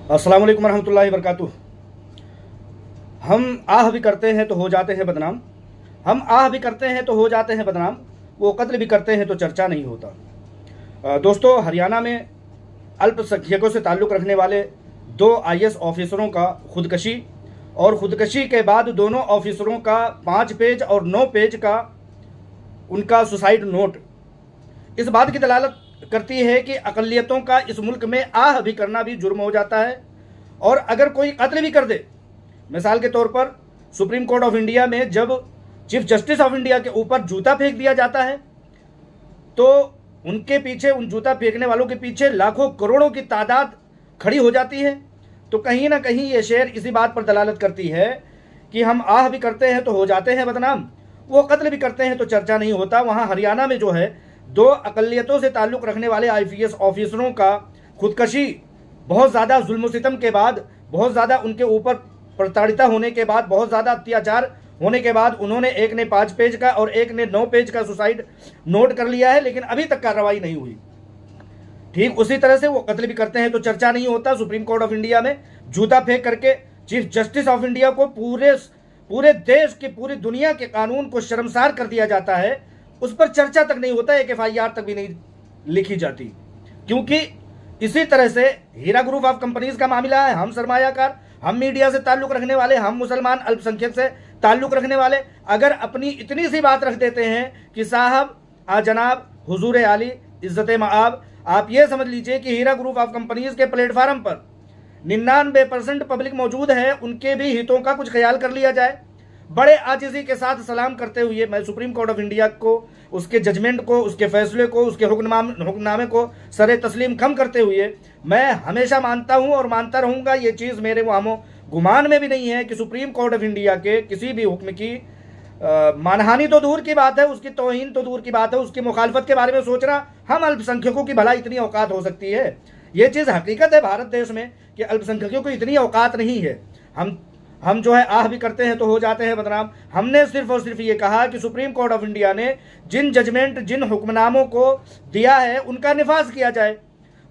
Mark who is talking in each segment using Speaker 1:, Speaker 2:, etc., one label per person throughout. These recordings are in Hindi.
Speaker 1: अस्सलाम वालेकुम रहमतुल्लाहि वबरकातुह। हम आह भी करते हैं तो हो जाते हैं बदनाम, हम आह भी करते हैं तो हो जाते हैं बदनाम, वो कत्ल भी करते हैं तो चर्चा नहीं होता। दोस्तों, हरियाणा में अल्पसंख्यकों से ताल्लुक़ रखने वाले 2 IAS ऑफिसरों का खुदकशी और ख़ुदकशी के बाद दोनों ऑफिसरों का 5 पेज और 9 पेज का उनका सुसाइड नोट इस बात की दलालत करती है कि अक़लियतों का इस मुल्क में आह भी करना भी जुर्म हो जाता है। और अगर कोई कत्ल भी कर दे, मिसाल के तौर पर सुप्रीम कोर्ट ऑफ इंडिया में जब चीफ जस्टिस ऑफ इंडिया के ऊपर जूता फेंक दिया जाता है तो उनके पीछे, उन जूता फेंकने वालों के पीछे लाखों करोड़ों की तादाद खड़ी हो जाती है। तो कहीं ना कहीं ये शेर इसी बात पर दलालत करती है कि हम आह भी करते हैं तो हो जाते हैं बदनाम, वो कत्ल भी करते हैं तो चर्चा नहीं होता। वहाँ हरियाणा में जो है 2 अक़लियतों से ताल्लुक़ रखने वाले IPS ऑफिसरों का खुदकशी बहुत ज़्यादा जुल्म सितम के बाद, बहुत ज़्यादा उनके ऊपर प्रताड़िता होने के बाद, बहुत ज़्यादा अत्याचार होने के बाद उन्होंने, एक ने 5 पेज का और एक ने 9 पेज का सुसाइड नोट कर लिया है, लेकिन अभी तक कार्रवाई नहीं हुई। ठीक उसी तरह से वो कत्ल भी करते हैं तो चर्चा नहीं होता। सुप्रीम कोर्ट ऑफ इंडिया में जूता फेंक करके चीफ जस्टिस ऑफ इंडिया को पूरे देश के, पूरी दुनिया के कानून को शर्मसार कर दिया जाता है, उस पर चर्चा तक नहीं होता, एक FIR तक भी नहीं लिखी जाती। क्योंकि इसी तरह से हीरा ग्रुप ऑफ कंपनीज का मामला है। हम सरमायाकार, हम मीडिया से ताल्लुक़ रखने वाले, हम मुसलमान अल्पसंख्यक से ताल्लुक़ रखने वाले अगर अपनी इतनी सी बात रख देते हैं कि साहब जनाब हुजूर आली इज्जत मआब, आप ये समझ लीजिए कि हीरा ग्रुप ऑफ कंपनीज के प्लेटफार्म पर 99% पब्लिक मौजूद है, उनके भी हितों का कुछ ख्याल कर लिया जाए। बड़े आजिज़ी के साथ सलाम करते हुए मैं सुप्रीम कोर्ट ऑफ इंडिया को, उसके जजमेंट को, उसके फैसले को, उसके हुक्मनामे को सरे तस्लीम खम करते हुए मैं हमेशा मानता हूं और मानता रहूंगा, ये चीज़ मेरे वहामो गुमान में भी नहीं है कि सुप्रीम कोर्ट ऑफ इंडिया के किसी भी हुक्म की मानहानि तो दूर की बात है, उसकी तौहीन तो दूर की बात है, उसकी मुखालफत के बारे में सोचना हम अल्पसंख्यकों की भला इतनी औकात हो सकती है। ये चीज़ हकीकत है भारत देश में कि अल्पसंख्यकों को इतनी औकात नहीं है। हम जो है आह भी करते हैं तो हो जाते हैं बदनाम। हमने सिर्फ और सिर्फ ये कहा कि सुप्रीम कोर्ट ऑफ इंडिया ने जिन जजमेंट, जिन हुक्मनामों को दिया है उनका निफाज किया जाए,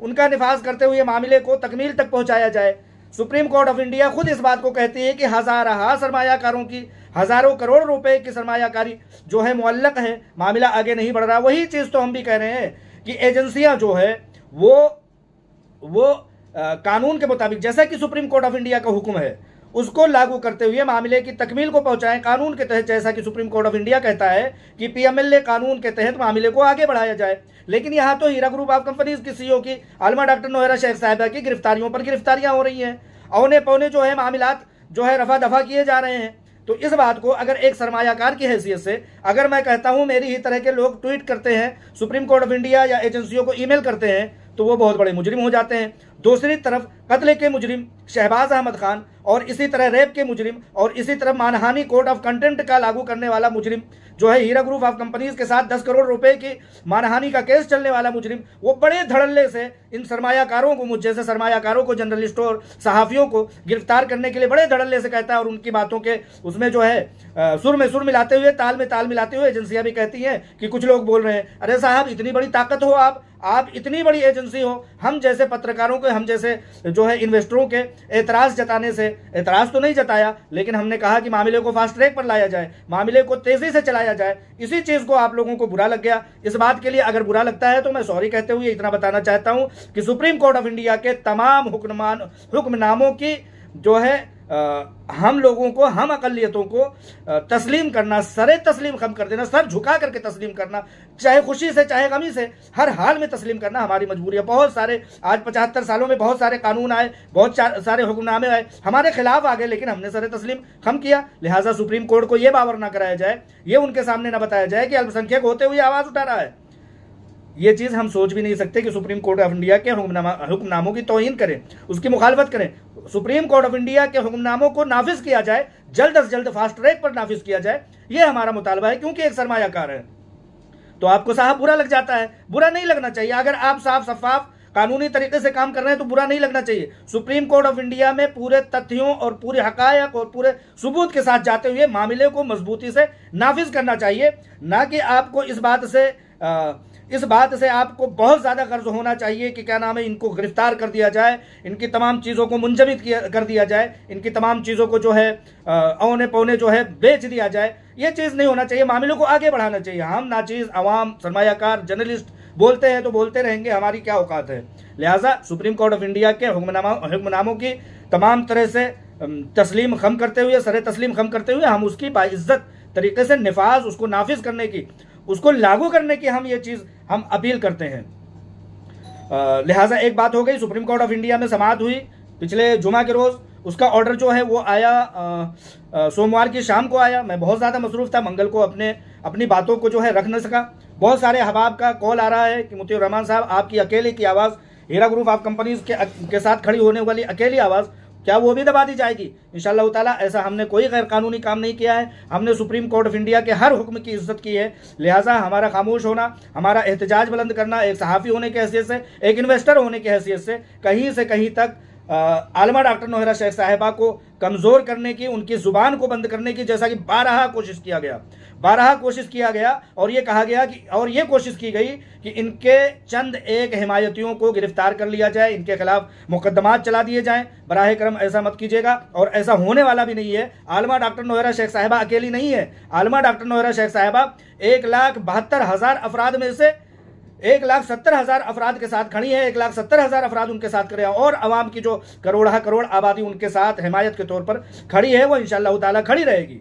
Speaker 1: उनका निफाज करते हुए मामले को तकमील तक पहुंचाया जाए। सुप्रीम कोर्ट ऑफ इंडिया खुद इस बात को कहती है कि हज़ार सरमायाकारों की, हज़ारों करोड़ रुपए की सरमायाकारी जो है मुअल्लक है, मामला आगे नहीं बढ़ रहा। वही चीज़ तो हम भी कह रहे हैं कि एजेंसियां जो है वो कानून के मुताबिक, जैसा कि सुप्रीम कोर्ट ऑफ इंडिया का हुक्म है, उसको लागू करते हुए मामले की तकमील को पहुंचाएं कानून के तहत। जैसा कि सुप्रीम कोर्ट ऑफ इंडिया कहता है कि PMLA कानून के तहत मामले को आगे बढ़ाया जाए। लेकिन यहाँ तो हीरा ग्रुप ऑफ कंपनीज की CEO की आलमा डॉक्टर नोहरा शेख साहिबा की गिरफ्तारियों पर गिरफ्तारियां हो रही हैं, औने पौने जो है मामलात जो है रफा दफा किए जा रहे हैं। तो इस बात को अगर एक सरमायाकार की हैसियत से अगर मैं कहता हूँ, मेरी ही तरह के लोग ट्वीट करते हैं, सुप्रीम कोर्ट ऑफ इंडिया या एजेंसियों को ईमेल करते हैं, तो वो बहुत बड़े मुजरिम हो जाते हैं। दूसरी तरफ कत्ले के मुजरिम शहबाज अहमद खान और इसी तरह रेप के मुजरिम और इसी तरह मानहानि कोड ऑफ कंटेंट का लागू करने वाला मुजरिम जो है हीरा ग्रुप ऑफ कंपनीज के साथ 10 करोड़ रुपए की मानहानि का केस चलने वाला मुजरिम, वो बड़े धड़ल्ले से इन सरमायाकारों को, मुझ जैसे सरमायाकारों को, जर्नलिस्टों और सहाफ़ियों को गिरफ्तार करने के लिए बड़े धड़ल्ले से कहता है। और उनकी बातों के उसमें जो है सुर में सुर मिलाते हुए, ताल में ताल मिलाते हुए एजेंसियां भी कहती हैं कि कुछ लोग बोल रहे हैं, अरे साहब इतनी बड़ी ताकत हो आप इतनी बड़ी एजेंसी हो, हम जैसे पत्रकारों के, हम जैसे जो है इन्वेस्टरों के एतराज़ जताने से, एतराज़ तो नहीं जताया, लेकिन हमने कहा कि मामले को फास्ट ट्रैक पर लाया जाए, मामले को तेज़ी से चलाया जाए। इसी चीज़ को आप लोगों को बुरा लग गया। इस बात के लिए अगर बुरा लगता है तो मैं सॉरी कहते हुए इतना बताना चाहता हूं कि सुप्रीम कोर्ट ऑफ इंडिया के तमाम हुक्मनामों की जो है हम लोगों को, हम अक़लियतों को तस्लीम करना, सरे तस्लीम खम कर देना, सर झुका करके तस्लीम करना, चाहे खुशी से चाहे गमी से, हर हाल में तस्लीम करना हमारी मजबूरी है। बहुत सारे, आज 75 सालों में बहुत सारे कानून आए, बहुत सारे हुक्मनामे आए, हमारे खिलाफ आ गए, लेकिन हमने सरे तस्लीम खम किया। लिहाजा सुप्रीम कोर्ट को यह बावर ना कराया जाए, ये उनके सामने ना बताया जाए कि अल्पसंख्यक होते हुए आवाज़ उठा रहा है। ये चीज़ हम सोच भी नहीं सकते कि सुप्रीम कोर्ट ऑफ इंडिया के हुक्मनामों की तौहीन करें, उसकी मुखालफत करें। सुप्रीम कोर्ट ऑफ इंडिया के हुक्मनामों को नाफिज किया जाए, जल्द से जल्द फास्ट ट्रैक पर नाफिज किया जाए, ये हमारा मुतालबा है। क्योंकि एक सरमायाकार है तो आपको साहब बुरा लग जाता है, बुरा नहीं लगना चाहिए। अगर आप साफ शफाफ कानूनी तरीके से काम कर रहे हैं तो बुरा नहीं लगना चाहिए। सुप्रीम कोर्ट ऑफ इंडिया में पूरे तथ्यों और पूरे हकायक और पूरे सबूत के साथ जाते हुए मामले को मजबूती से नाफिज करना चाहिए, ना कि आपको इस बात से इस बात से आपको बहुत ज़्यादा गर्ज होना चाहिए कि क्या नाम है, इनको गिरफ्तार कर दिया जाए, इनकी तमाम चीज़ों को मुंजमद कर दिया जाए, इनकी तमाम चीज़ों को जो है औने पौने जो है बेच दिया जाए। ये चीज़ नहीं होना चाहिए, मामलों को आगे बढ़ाना चाहिए। हम नाचीज़ अवाम सरमायाकार जर्नलिस्ट बोलते हैं तो बोलते रहेंगे, हमारी क्या औकात है। लिहाजा सुप्रीम कोर्ट ऑफ इंडिया के हुक्मनामों की तमाम तरह से तस्लीम खम करते हुए, सरे तस्लीम खम करते हुए, हम उसकी बाइज्जत तरीके से नफाज, उसको नाफिज करने की, उसको लागू करने की हम ये चीज़ हम अपील करते हैं। लिहाजा एक बात हो गई, सुप्रीम कोर्ट ऑफ इंडिया में समाअत हुई पिछले जुमा के रोज़, उसका ऑर्डर जो है वो आया सोमवार की शाम को आया। मैं बहुत ज़्यादा मसरूफ़ था, मंगल को अपनी बातों को जो है रख न सका। बहुत सारे अहबाब का कॉल आ रहा है कि मुफ्ती रहमान साहब, आपकी अकेले की आवाज़, हीरा ग्रुप ऑफ कंपनीज के साथ खड़ी होने वाली अकेली आवाज़, क्या वो भी दबा दी जाएगी? इंशाअल्लाह ताला ऐसा हमने कोई गैर कानूनी काम नहीं किया है। हमने सुप्रीम कोर्ट ऑफ इंडिया के हर हुक्म की इज्जत की है। लिहाजा हमारा खामोश होना, हमारा एहतजाज बुलंद करना, एक सहाफ़ी होने की हैसियत से, एक इन्वेस्टर होने की हैसियत से कहीं तक आलमा डॉक्टर नौहरा शेख साहिबा को कमज़ोर करने की, उनकी ज़ुबान को बंद करने की, जैसा कि बारहा कोशिश किया गया और ये कहा गया कि, और ये कोशिश की गई कि इनके चंद एक हिमायतियों को गिरफ्तार कर लिया जाए, इनके खिलाफ मुकदमात चला दिए जाएं। बराह करम ऐसा मत कीजिएगा, और ऐसा होने वाला भी नहीं है। आलमा डॉक्टर नौहरा शेख साहिबा अकेली नहीं है। आलमा डॉक्टर नौहरा शेख साहिबा 1,72,000 अफराद में से 1,70,000 अफराद के साथ खड़ी है। 1,70,000 अफराद उनके साथ खड़े हैं, और आवाम की जो करोड़ आबादी उनके साथ हिमायत के तौर पर खड़ी है, वो इंशाअल्लाह ताला खड़ी रहेगी।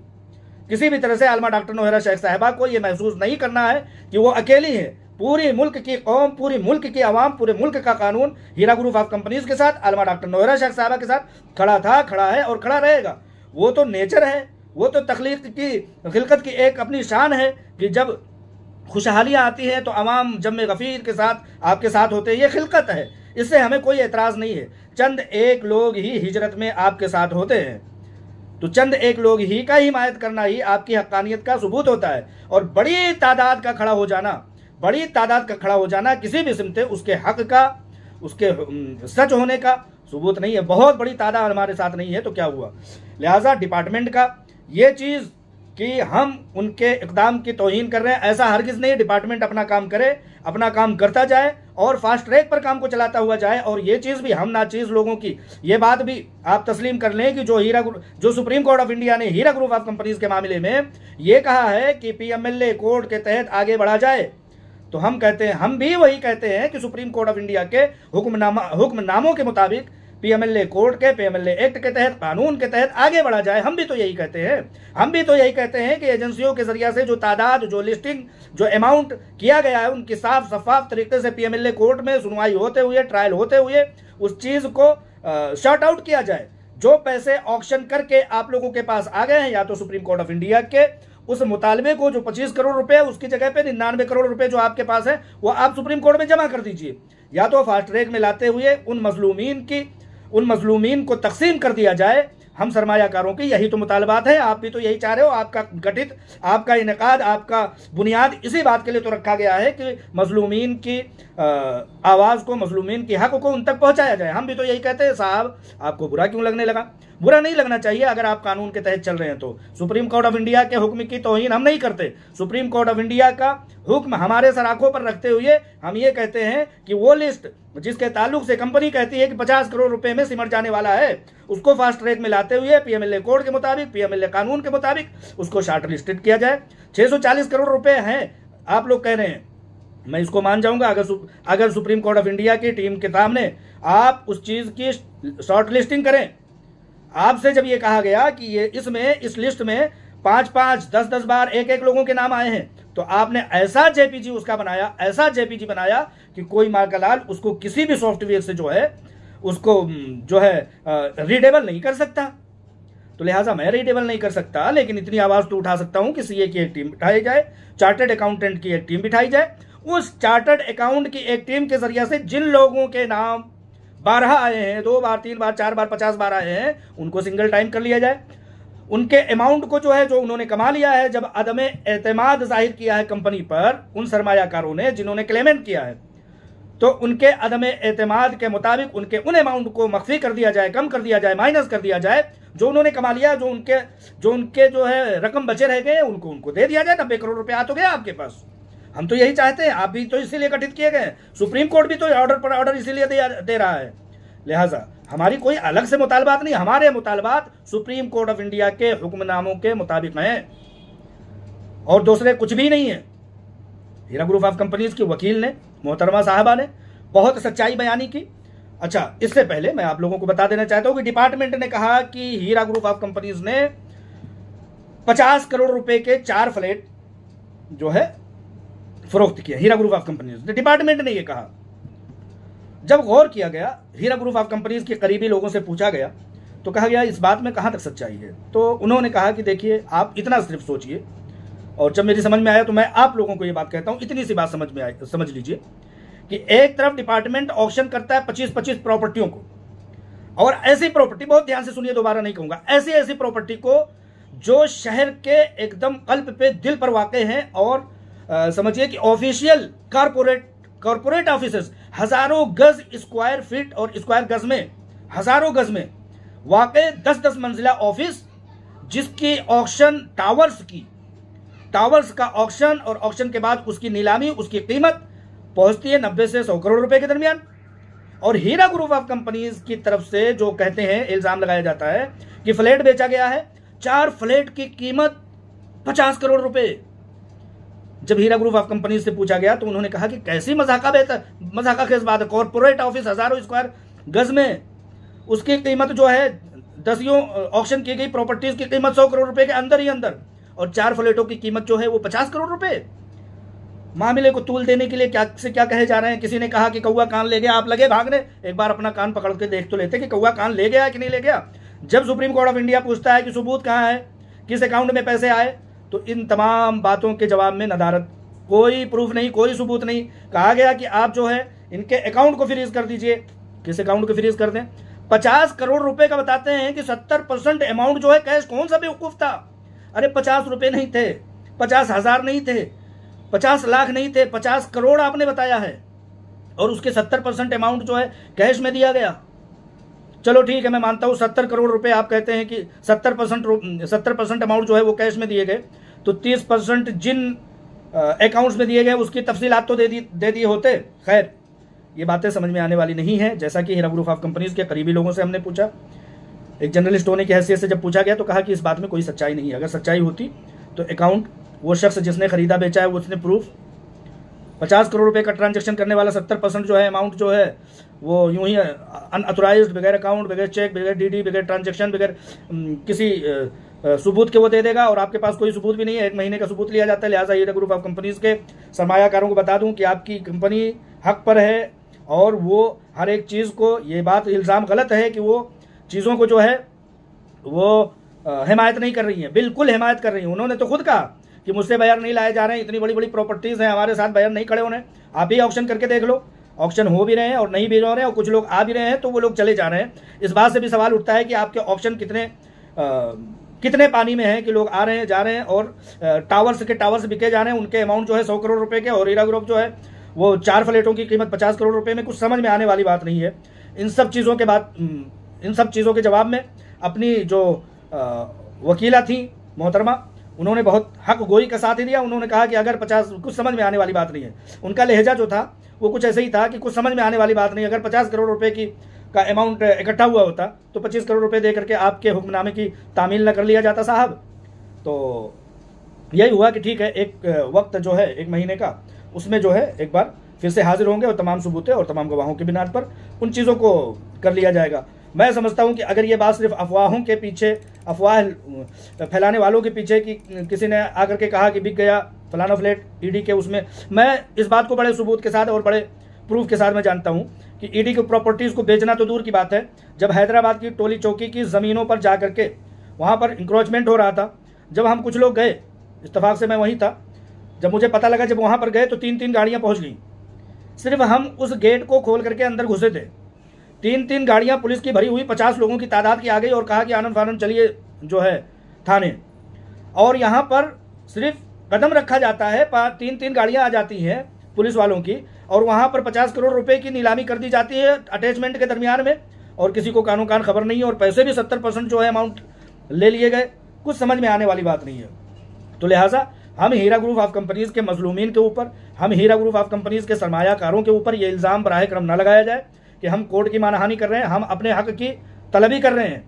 Speaker 1: किसी भी तरह से आलमा डॉक्टर नौहरा शेख साहिबा को ये महसूस नहीं करना है कि वो अकेली है। पूरी मुल्क की कौम, पूरी मुल्क की आवाम, पूरे मुल्क का कानून हीरा ग्रुप ऑफ कंपनीज के साथ, आलमा डॉक्टर नौहरा शेख साहिबा के साथ खड़ा था, खड़ा है और खड़ा रहेगा। वो तो नेचर है, वो तो तख्लीक की, खिलकत की एक अपनी शान है कि जब खुशहालियाँ आती हैं तो अवाम जम्मे गफ़ीर के साथ आपके साथ होते हैं। ये खिलकत है, इससे हमें कोई एतराज़ नहीं है। चंद एक लोग ही हिजरत में आपके साथ होते हैं, तो चंद एक लोग ही का हिमायत करना ही आपकी हक्कानियत का सबूत होता है। और बड़ी तादाद का खड़ा हो जाना किसी भी सिमते उसके हक का, उसके सच होने का सबूत नहीं है। बहुत बड़ी तादाद हमारे साथ नहीं है तो क्या हुआ। लिहाजा डिपार्टमेंट का ये चीज़ कि हम उनके इक़दाम की तौहीन कर रहे हैं, ऐसा हरगिज़ नहीं। डिपार्टमेंट अपना काम करे, अपना काम करता जाए और फास्ट ट्रैक पर काम को चलाता हुआ जाए। और ये चीज़ भी हम नाचीज़ लोगों की, ये बात भी आप तस्लीम कर लें कि जो सुप्रीम कोर्ट ऑफ इंडिया ने हीरा ग्रुप ऑफ कंपनीज के मामले में ये कहा है कि PMLA कोड के तहत आगे बढ़ा जाए, तो हम कहते हैं, हम भी वही कहते हैं कि सुप्रीम कोर्ट ऑफ इंडिया के हुक्मनामों के मुताबिक PMLA कोड के, PMLA एक्ट के तहत, कानून के तहत आगे बढ़ा जाए। हम भी तो यही कहते हैं कि एजेंसियों के जरिए से जो तादाद, जो लिस्टिंग, जो अमाउंट किया गया है, उनकी साफ शफाफ तरीके से PMLA कोर्ट में सुनवाई होते हुए, ट्रायल होते हुए उस चीज़ को शॉर्ट आउट किया जाए। जो पैसे ऑक्शन करके आप लोगों के पास आ गए हैं, या तो सुप्रीम कोर्ट ऑफ इंडिया के उस मुतालबे को, जो 25 करोड़ रुपए, उसकी जगह पे 99 करोड़ रुपए जो आपके पास है, वो आप सुप्रीम कोर्ट में जमा कर दीजिए। या तो फास्ट ट्रैक में लाते हुए उन मजलूमीन को तकसीम कर दिया जाए। हम सरमायाकारों की यही तो मुतालबात है, आप भी तो यही चाह रहे हो। आपका इनेकाद, आपका बुनियाद इसी बात के लिए तो रखा गया है कि मजलूमीन की आवाज़ को, मजलूमीन की हक को उन तक पहुंचाया जाए। हम भी तो यही कहते हैं। साहब, आपको बुरा क्यों लगने लगा? बुरा नहीं लगना चाहिए अगर आप कानून के तहत चल रहे हैं तो। सुप्रीम कोर्ट ऑफ इंडिया के हुक्म की तौहीन हम नहीं करते। सुप्रीम कोर्ट ऑफ इंडिया का हुक्म हमारे सर आंखों पर रखते हुए हम ये कहते हैं कि वो लिस्ट जिसके ताल्लुक से कंपनी कहती है कि 50 करोड़ रुपए में सिमट जाने वाला है, उसको फास्ट ट्रैक में लाते हुए PMLA कोड के मुताबिक, PMLA कानून के मुताबिक उसको शार्ट लिस्टेड किया जाए। 640 करोड़ रुपए हैं आप लोग कह रहे हैं, मैं इसको मान जाऊंगा अगर सुप्रीम कोर्ट ऑफ इंडिया की टीम के सामने आप उस चीज़ की शॉर्ट लिस्टिंग करें। आपसे जब ये कहा गया कि ये इस लिस्ट में 5-5, 10-10 बार एक लोगों के नाम आए हैं, तो आपने ऐसा जेपीजी बनाया कि कोई मार्कालाल उसको किसी भी सॉफ्टवेयर से जो है रीडेबल नहीं कर सकता। तो लिहाजा मैं रीडेबल नहीं कर सकता, लेकिन इतनी आवाज़ तो उठा सकता हूं कि CA की एक टीम बिठाई जाए, चार्टर्ड अकाउंटेंट की एक टीम बिठाई जाए। उस चार्टर्ड अकाउंट की एक टीम के जरिए से जिन लोगों के नाम 12 आए हैं, 2 बार, 3 बार, 4 बार, 50 बार आए हैं, उनको सिंगल टाइम कर लिया जाए। उनके अमाउंट को जो उन्होंने कमा लिया है, जब अदम एतमाद जाहिर किया है कंपनी पर उन सरमायाकारों ने जिन्होंने क्लेमेंट किया है, तो उनके अदम एतमाद के मुताबिक उनके उन अमाउंट को मख्फी कर दिया जाए, कम कर दिया जाए, माइनस कर दिया जाए। जो उन्होंने कमा लिया, जो उनके जो है रकम बचे रह गए, उनको दे दिया जाए। 90 करोड़ रुपए आ तो गया आपके पास। हम तो यही चाहते हैं, आप भी तो इसीलिए गठित किए गए, सुप्रीम कोर्ट भी तो ऑर्डर पर ऑर्डर इसीलिए दे रहा है। लिहाजा हमारी कोई अलग से मुतालबात नहीं, हमारे मुतालबात सुप्रीम कोर्ट ऑफ इंडिया के हुक्मनामों के मुताबिक हैं और दूसरे कुछ भी नहीं है। हीरा ग्रुप ऑफ कंपनीज की वकील ने, मोहतरमा साहबा ने बहुत सच्चाई बयानी की। अच्छा, इससे पहले मैं आप लोगों को बता देना चाहता हूं कि डिपार्टमेंट ने कहा कि हीरा ग्रुप ऑफ कंपनीज ने 50 करोड़ रुपए के 4 फ्लैट जो है फरोख्त किया। हीरा ग्रुप ऑफ कंपनीज ने, डिपार्टमेंट ने यह कहा। जब गौर किया गया, हीरा ग्रुप ऑफ कंपनीज के करीबी लोगों से पूछा गया तो कहा गया इस बात में कहां तक सच्चाई है। तो उन्होंने कहा कि देखिए, आप इतना सिर्फ सोचिए, और जब मेरी समझ में आया तो मैं आप लोगों को यह बात कहता हूं, इतनी सी बात समझ में आई, समझ लीजिए कि एक तरफ डिपार्टमेंट ऑक्शन करता है 25-25 प्रॉपर्टियों को, और ऐसी प्रॉपर्टी, बहुत ध्यान से सुनिए, दोबारा नहीं कहूंगा, ऐसी ऐसी प्रॉपर्टी को जो शहर के एकदम कल्प पे, दिल पर वाक़े हैं, और समझिए कि ऑफिशियल कॉर्पोरेट ऑफिसेस हजारों गज स्क्वायर फीट और स्क्वायर गज में, हजारों गज में वाक़े 10-10 मंजिला ऑफिस, जिसकी ऑक्शन टावर्स का ऑक्शन, और ऑक्शन के बाद उसकी नीलामी, उसकी कीमत पहुंचती है 90 से 100 करोड़ रुपए के दरमियान। और हीरा ग्रुप ऑफ कंपनीज की तरफ से जो कहते हैं, इल्जाम लगाया जाता है कि फ्लैट बेचा गया है, 4 फ्लैट की कीमत 50 करोड़ रुपए। जब हीरा ग्रुप ऑफ कंपनीज से पूछा गया तो उन्होंने कहा कि कैसी मजाका खेज बात है, कॉर्पोरेट ऑफिस हजारों स्क्वायर गज में, उसकी कीमत जो है 10 ऑक्शन की गई प्रॉपर्टीज की कीमत 100 करोड़ रुपए के अंदर ही अंदर, और 4 फ्लैटों की कीमत जो है वो 50 करोड़ रुपए। मामले को तूल देने के लिए क्या कहे जा रहे हैं। किसी ने कहा कि कौवा कान ले गया, आप लगे भागने, एक बार अपना कान पकड़ के देख तो लेते कि कौवा कान ले गया कि नहीं ले गया। जब सुप्रीम कोर्ट ऑफ इंडिया पूछता है कि सबूत कहाँ है, किस अकाउंट में पैसे आए, तो इन तमाम बातों के जवाब में नदारत, कोई प्रूफ नहीं, कोई सबूत नहीं। कहा गया कि आप जो है इनके अकाउंट को फ्रीज कर दीजिए। किस अकाउंट को फ्रीज कर दें? 50 करोड़ रुपए का बताते हैं कि 70% अमाउंट जो है कैश। कौन सा बेवकूफ था? अरे 50 रुपए नहीं थे, 50,000 नहीं थे, 50 लाख नहीं थे, 50 करोड़ आपने बताया है, और उसके 70% अमाउंट जो है कैश में दिया गया। चलो ठीक है, मैं मानता हूं 70 करोड़ रुपए आप कहते हैं कि 70% अमाउंट जो है वो कैश में दिए गए, तो 30% जिन अकाउंट्स में दिए गए उसकी तफसीलात तो दे दिए होते। खैर, ये बातें समझ में आने वाली नहीं है। जैसा कि हीरा ग्रुप ऑफ कंपनीज के करीबी लोगों से हमने पूछा, एक जर्नलिस्ट होने की हैसियत से जब पूछा गया तो कहा कि इस बात में कोई सच्चाई नहीं है। अगर सच्चाई होती तो अकाउंट, वो शख्स जिसने खरीदा बेचा है उसने प्रूफ, 50 करोड़ रुपए का ट्रांजैक्शन करने वाला 70% जो है अमाउंट जो है वो यूं ही अनऑथोराइज्ड, बगैर अकाउंट, बगैर चेक, बगैर डीडी, बगैर ट्रांजैक्शन, बगैर किसी सबूत के वो दे देगा, और आपके पास कोई सबूत भी नहीं है। 1 महीने का सबूत लिया जाता है। लिहाजा हीरा ग्रुप ऑफ कंपनीज के सरमायाकारों को बता दूं कि आपकी कंपनी हक पर है, और वो हर एक चीज़ को, ये बात इल्ज़ाम गलत है कि वो चीज़ों को जो है वो हिमायत नहीं कर रही है। बिल्कुल हिमायत कर रही है। उन्होंने तो खुद कहा कि मुझसे बायर नहीं लाए जा रहे हैं, इतनी बड़ी बड़ी प्रॉपर्टीज़ हैं, हमारे साथ बायर नहीं खड़े होने। आप ही ऑक्शन करके देख लो, ऑक्शन हो भी रहे हैं और नहीं भी हो रहे हैं, और कुछ लोग आ भी रहे हैं तो वो लोग चले जा रहे हैं। इस बात से भी सवाल उठता है कि आपके ऑक्शन कितने पानी में हैं कि लोग आ रहे हैं, जा रहे हैं, और टावर्स बिके जा रहे हैं। उनके अमाउंट जो है 100 करोड़ रुपए के, और हीरा ग्रुप जो है वो 4 फ्लैटों की कीमत 50 करोड़ रुपए में। कुछ समझ में आने वाली बात नहीं है। इन सब चीज़ों के जवाब में अपनी जो वकीला थी मोहतरमा, उन्होंने बहुत हक गोई का साथ ही दिया। उन्होंने कहा कि अगर 50, कुछ समझ में आने वाली बात नहीं है। उनका लहजा जो था वो कुछ ऐसे ही था कि कुछ समझ में आने वाली बात नहीं। अगर 50 करोड़ रुपए का अमाउंट इकट्ठा हुआ होता तो 25 करोड़ रुपए दे करके आपके हुक्मनामे की तामील न कर लिया जाता साहब। तो यही हुआ कि ठीक है, एक वक्त जो है 1 महीने का, उसमें जो है एक बार फिर से हाजिर होंगे और तमाम सबूतें और तमाम गवाहों की बिना पर उन चीज़ों को कर लिया जाएगा। मैं समझता हूं कि अगर ये बात सिर्फ अफवाहों के पीछे, अफवाह फैलाने वालों के पीछे, कि किसी ने आकर के कहा कि बिक गया फलाना फ्लैट ईडी के, उसमें मैं इस बात को बड़े सबूत के साथ और बड़े प्रूफ के साथ मैं जानता हूं कि ईडी की प्रॉपर्टीज़ को बेचना तो दूर की बात है। जब हैदराबाद की टोली चौकी की ज़मीनों पर जा करके वहाँ पर इंक्रोचमेंट हो रहा था, जब हम कुछ लोग गए, इत्तेफाक से मैं वहीं था, जब मुझे पता लगा, जब वहाँ पर गए तो 3-3 गाड़ियाँ पहुँच गई। सिर्फ हम उस गेट को खोल करके अंदर घुसे थे, 3-3 गाड़ियाँ पुलिस की भरी हुई 50 लोगों की तादाद की आ गई, और कहा कि आनंद फानंद चलिए जो है थाने। और यहाँ पर सिर्फ कदम रखा जाता है, 3-3 गाड़ियाँ आ जाती हैं पुलिस वालों की, और वहाँ पर 50 करोड़ रुपए की नीलामी कर दी जाती है अटैचमेंट के दरमियान में, और किसी को कानों कान खबर नहीं है, और पैसे भी 70% जो है अमाउंट ले लिए गए। कुछ समझ में आने वाली बात नहीं है। तो लिहाजा हम हीरा ग्रुप ऑफ कंपनीज के मजलूमीन के ऊपर, हम हीरा ग्रुप ऑफ कंपनीज के सरमायाकारों के ऊपर ये इल्ज़ाम बराह करम न लगाया जाए कि हम कोर्ट की मानहानि कर रहे हैं। हम अपने हक की तलबी कर रहे हैं।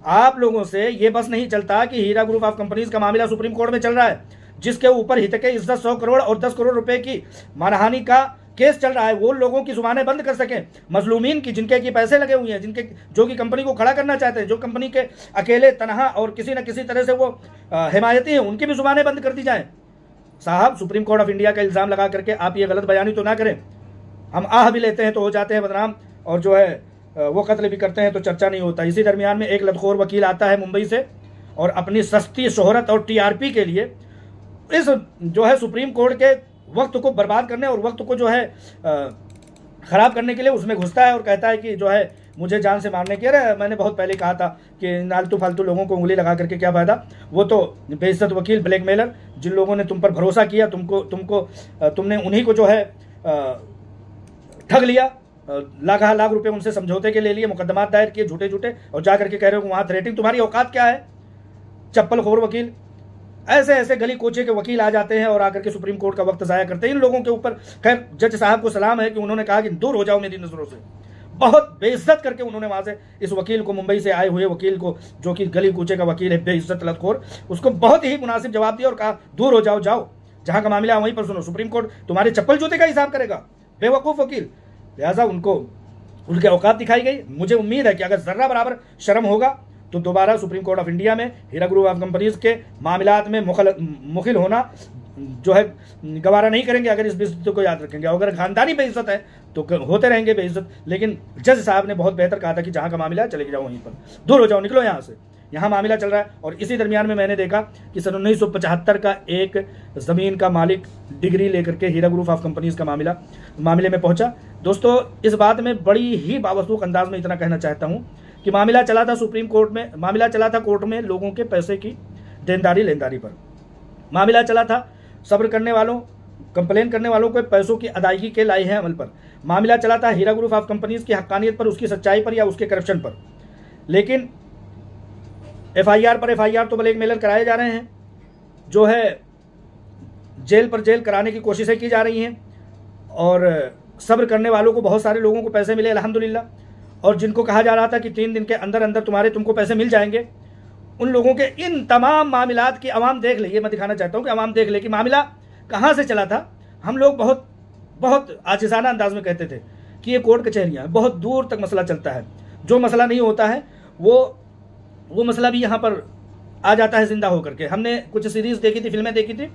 Speaker 1: आप लोगों से ये बस नहीं चलता कि हीरा ग्रुप ऑफ कंपनीज का मामला सुप्रीम कोर्ट में चल रहा है, जिसके ऊपर हित के इज्जत 100 करोड़ और 10 करोड़ रुपए की मानहानि का केस चल रहा है। वो लोगों की जुबानें बंद कर सकें, मजलूमीन की, जिनके की पैसे लगे हुए हैं, जिनके जो कि कंपनी को खड़ा करना चाहते हैं, जो कंपनी के अकेले तनहा और किसी न किसी तरह से वो हिमायती हैं, उनकी भी जुबानें बंद कर दी जाएं। साहब, सुप्रीम कोर्ट ऑफ इंडिया का इल्ज़ाम लगा करके आप ये गलत बयानी तो ना करें। हम आह भी लेते हैं तो हो जाते हैं बदनाम, और जो है वो कत्ल भी करते हैं तो चर्चा नहीं होता। इसी दरमियान में एक लतखोर वकील आता है मुंबई से और अपनी सस्ती शोहरत और टीआरपी के लिए इस जो है सुप्रीम कोर्ट के वक्त को बर्बाद करने और वक्त को जो है ख़राब करने के लिए उसमें घुसता है और कहता है कि जो है मुझे जान से मारने की। अरे मैंने बहुत पहले कहा था कि नालतू फालतू लोगों को उंगली लगा करके क्या फ़ायदा। वो तो बेइज्जत वकील, ब्लैकमेलर, जिन लोगों ने तुम पर भरोसा किया, तुमने उन्हीं को जो है ठग लिया, लाख रुपए उनसे समझौते के ले लिए, मुकदमा दायर किए झूठे झूठे, और जा करके कह रहे हो वहाँ थ्रेटिंग। तुम्हारी औकात क्या है, चप्पल खोर वकील। ऐसे ऐसे गली कोचे के वकील आ जाते हैं और आकर के सुप्रीम कोर्ट का वक्त ज़ाया करते हैं इन लोगों के ऊपर। खैर, जज साहब को सलाम है कि उन्होंने कहा कि दूर हो जाओ मेरी नज़रों से। बहुत बेइज्जत करके उन्होंने वहाँ से इस वकील को, मुंबई से आए हुए वकील को, जो कि गली कूचे का वकील है, बेइज्जत लतखोर, उसको बहुत ही मुनासिब जवाब दिया और कहा दूर हो जाओ, जाओ जहाँ का मामला वहीं पर सुनो। सुप्रीम कोर्ट तुम्हारे चप्पल जूते का हिसाब करेगा, बेवकूफ़ वकील। लिहाजा उनको उनके औकात दिखाई गई। मुझे उम्मीद है कि अगर जर्रा बराबर शर्म होगा तो दोबारा सुप्रीम कोर्ट ऑफ इंडिया में हीरा ग्रुप ऑफ कंपनीज के मामलात में मुखिल होना जो है गवारा नहीं करेंगे, अगर इस बेइज्जती को याद रखेंगे। अगर खानदानी बेइज्जत है तो होते रहेंगे बेइज्जत। लेकिन जज साहब ने बहुत बेहतर कहा था कि जहाँ का मामला है चले जाओ वहीं पर, दूर हो जाओ, निकलो यहाँ से, यहाँ मामला चल रहा है। और इसी दरमियान में मैंने देखा कि सन 1975 का एक ज़मीन का मालिक डिग्री लेकर के हीरा ग्रुप ऑफ कंपनीज का मामले में पहुंचा। दोस्तों, इस बात में बड़ी ही बावसूख अंदाज में इतना कहना चाहता हूं कि मामला चला था सुप्रीम कोर्ट में, मामला चला था कोर्ट में लोगों के पैसे की देनदारी लेनदारी पर। मामला चला था सब्र करने वालों, कंप्लेन करने वालों को पैसों की अदायगी के लाए हैं अमल पर। मामला चला था हीरा ग्रुप ऑफ कंपनीज की हक्कानियत पर, उसकी सच्चाई पर या उसके करप्शन पर। लेकिन एफआईआर पर एफआईआर तो ब्लैकमेलर कराए जा रहे हैं, जो है जेल पर जेल कराने की कोशिशें की जा रही हैं, और सब्र करने वालों को, बहुत सारे लोगों को पैसे मिले अल्हम्दुलिल्लाह। और जिनको कहा जा रहा था कि 3 दिन के अंदर अंदर तुमको पैसे मिल जाएंगे, उन लोगों के इन तमाम मामलात की आवाम देख ले। ये मैं दिखाना चाहता हूँ कि आवाम देख ले कि मामला कहाँ से चला था। हम लोग बहुत बहुत आजिज़ाना अंदाज में कहते थे कि ये कोर्ट कचहरियाँ, बहुत दूर तक मसला चलता है, जो मसला नहीं होता है वो मसला भी यहाँ पर आ जाता है जिंदा होकर के। हमने कुछ सीरीज़ देखी थी, फिल्में देखी थी,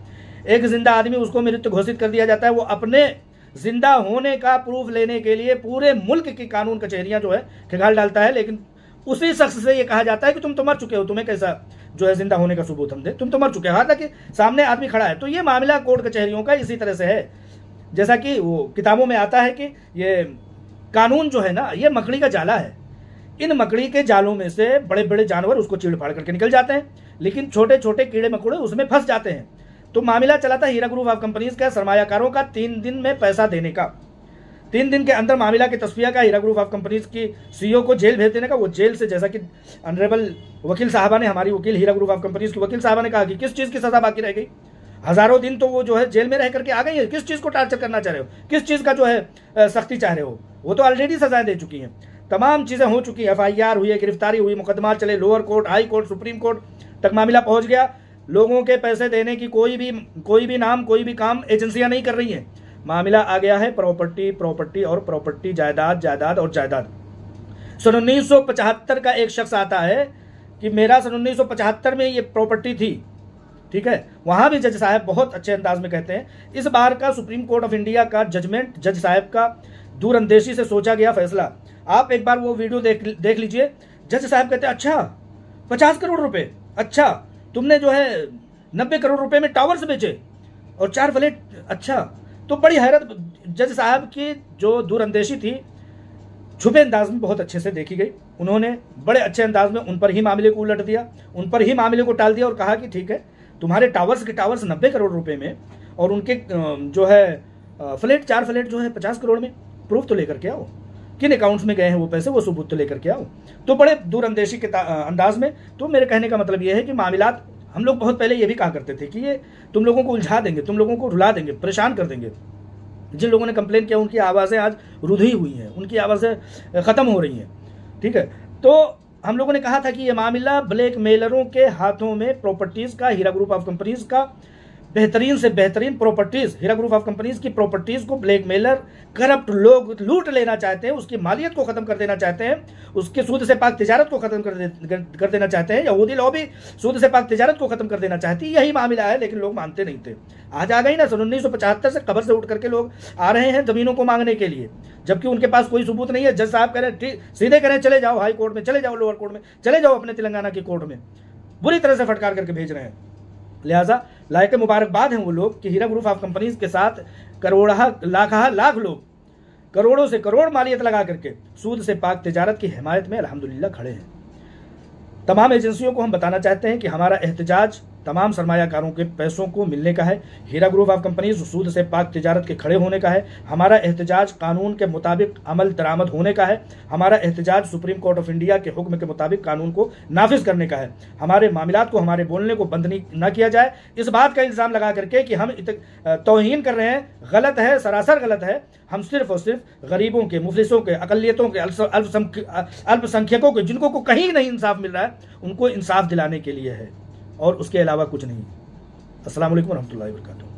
Speaker 1: एक जिंदा आदमी उसको मृत घोषित कर दिया जाता है। वो अपने जिंदा होने का प्रूफ लेने के लिए पूरे मुल्क की कानून कचहरियां जो है खंगाल डालता है, लेकिन उसी शख्स से ये कहा जाता है कि तुम तो मर चुके हो, तुम्हें कैसा जो है जिंदा होने का सबूत हम दे, तुम तो मर चुके हो, हालांकि सामने आदमी खड़ा है। तो ये मामला कोर्ट कचहरियों का इसी तरह से है, जैसा कि वो किताबों में आता है कि ये कानून जो है ना, ये मकड़ी का जाला है। इन मकड़ी के जालों में से बड़े बड़े जानवर उसको चीड़ फाड़ करके निकल जाते हैं, लेकिन छोटे छोटे कीड़े मकोड़े उसमें फंस जाते हैं। तो मामला चला था हीरा ग्रुप ऑफ कंपनीज का सरमायाकारों का 3 दिन में पैसा देने का, 3 दिन के अंदर मामला की तस्फिया का, हीरा ग्रुप ऑफ कंपनीज की सीईओ को जेल भेज देने का। वो जेल से, जैसा कि ऑनरेबल वकील साहबा ने, हमारी वकील हीरा ग्रुप ऑफ कंपनीज की वकील साहबा ने कहा कि किस चीज़ की सजा बाकी रह गई, हज़ारों दिन तो वो जो है जेल में रह करके आ गई है, किस चीज़ को टार्चर करना चाह रहे हो, किस चीज़ का जो है सख्ती चाह रहे हो। वो तो ऑलरेडी सजाएं दे चुकी हैं, तमाम चीज़ें हो चुकी हैं, एफआईआर हुई है, गिरफ्तारी हुई, मुकदमा चले, lower court, high court, supreme court तक मामला पहुंच गया। लोगों के पैसे देने की कोई भी नाम, कोई भी काम एजेंसियां नहीं कर रही हैं। मामला आ गया है प्रॉपर्टी और प्रॉपर्टी, जायदाद और जायदाद। सन 1975 का एक शख्स आता है कि मेरा सन 1975 में ये प्रॉपर्टी थी, ठीक है। वहां भी जज साहब बहुत अच्छे अंदाज में कहते हैं। इस बार का सुप्रीम कोर्ट ऑफ इंडिया का जजमेंट, जज साहब का दूरअंदेशी से सोचा गया फैसला, आप एक बार वो वीडियो देख लीजिए। जज साहब कहते हैं अच्छा 50 करोड़ रुपए, अच्छा तुमने जो है 90 करोड़ रुपए में टावर्स बेचे और 4 फ्लैट, अच्छा। तो बड़ी हैरत, जज साहब की जो दूरअंदेशी थी छुपे अंदाज में बहुत अच्छे से देखी गई। उन्होंने बड़े अच्छे अंदाज में उन पर ही मामले को उलट दिया, उन पर ही मामले को टाल दिया और कहा कि ठीक है, तुम्हारे टावर्स के टावर्स 90 करोड़ रुपए में और उनके जो है फ्लैट 4 फ्लैट जो है 50 करोड़ में, प्रूफ तो लेकर के आओ, किन अकाउंट्स में गए हैं वो पैसे, वो सबूत तो लेकर के आओ। तो बड़े दूरअंदेशी के अंदाज में। तो मेरे कहने का मतलब ये है कि मामलात हम लोग बहुत पहले ये भी कहा करते थे कि ये तुम लोगों को उलझा देंगे, तुम लोगों को रुला देंगे, परेशान कर देंगे। जिन लोगों ने कंप्लेन किया उनकी आवाज़ें आज रुधी हुई हैं, उनकी आवाज़ें ख़त्म हो रही हैं। ठीक है, तो हम लोगों ने कहा था कि ये मामला ब्लैक मेलरों के हाथों में प्रॉपर्टीज़ का, हीरा ग्रुप ऑफ कंपनीज़ का बेहतरीन से बेहतरीन properties, Heera group of companies की प्रॉपर्टीज़ को ब्लैक मेलर करप्ट लोग लूट लेना चाहते हैं, उसकी मालियत को ख़त्म कर देना चाहते हैं, उसके सूद से पाक तिजारत को ख़त्म कर देना चाहते हैं। यहूदी लॉ भी सूद से पाक तिजारत को ख़त्म कर देना चाहती है। यही मामला है, लेकिन लोग मानते नहीं थे। आज आ गई ना, सन 1975 से कब्र से उठ करके लोग आ रहे हैं ज़मीनों को मांगने के लिए, जबकि उनके पास कोई सबूत नहीं है। जज साहब कह रहे हैं सीधे कह रहे हैं चले जाओ हाई कोर्ट में, चले जाओ लोअर कोर्ट में, चले जाओ अपने तेलंगाना की कोर्ट में, बुरी तरह से फटकार करके भेज रहे हैं। लिहाजा लायक मुबारकबाद हैं वो लोग कि हीरा ग्रुप ऑफ कंपनीज के साथ लाख लोग करोड़ों से करोड़ मालियत लगा करके सूद से पाक तिजारत की हिमायत में अल्हम्दुलिल्लाह खड़े हैं। तमाम एजेंसियों को हम बताना चाहते हैं कि हमारा एहतजाज तमाम सरमायाकारों के पैसों को मिलने का है, हीरा ग्रुप ऑफ कंपनीज सूद से पाक तिजारत के खड़े होने का है। हमारा एहतजाज कानून के मुताबिक अमल दरामद होने का है। हमारा एहतजाज सुप्रीम कोर्ट ऑफ इंडिया के हुक्म के मुताबिक कानून को नाफिज करने का है। हमारे मामलात को, हमारे बोलने को बंद न किया जाए। इस बात का इल्ज़ाम लगा करके कि हम तौहीन कर रहे हैं, गलत है, सरासर गलत है। हम सिर्फ और सिर्फ गरीबों के, मुफलिसों के, अकलियतों के, अल्पसंख्यकों के, जिनको को कहीं नहीं इंसाफ मिल रहा है, उनको इंसाफ दिलाने के लिए है और उसके अलावा कुछ नहीं। अस्सलाम वालेकुम रहमतुल्लाहि व बरकातुहू।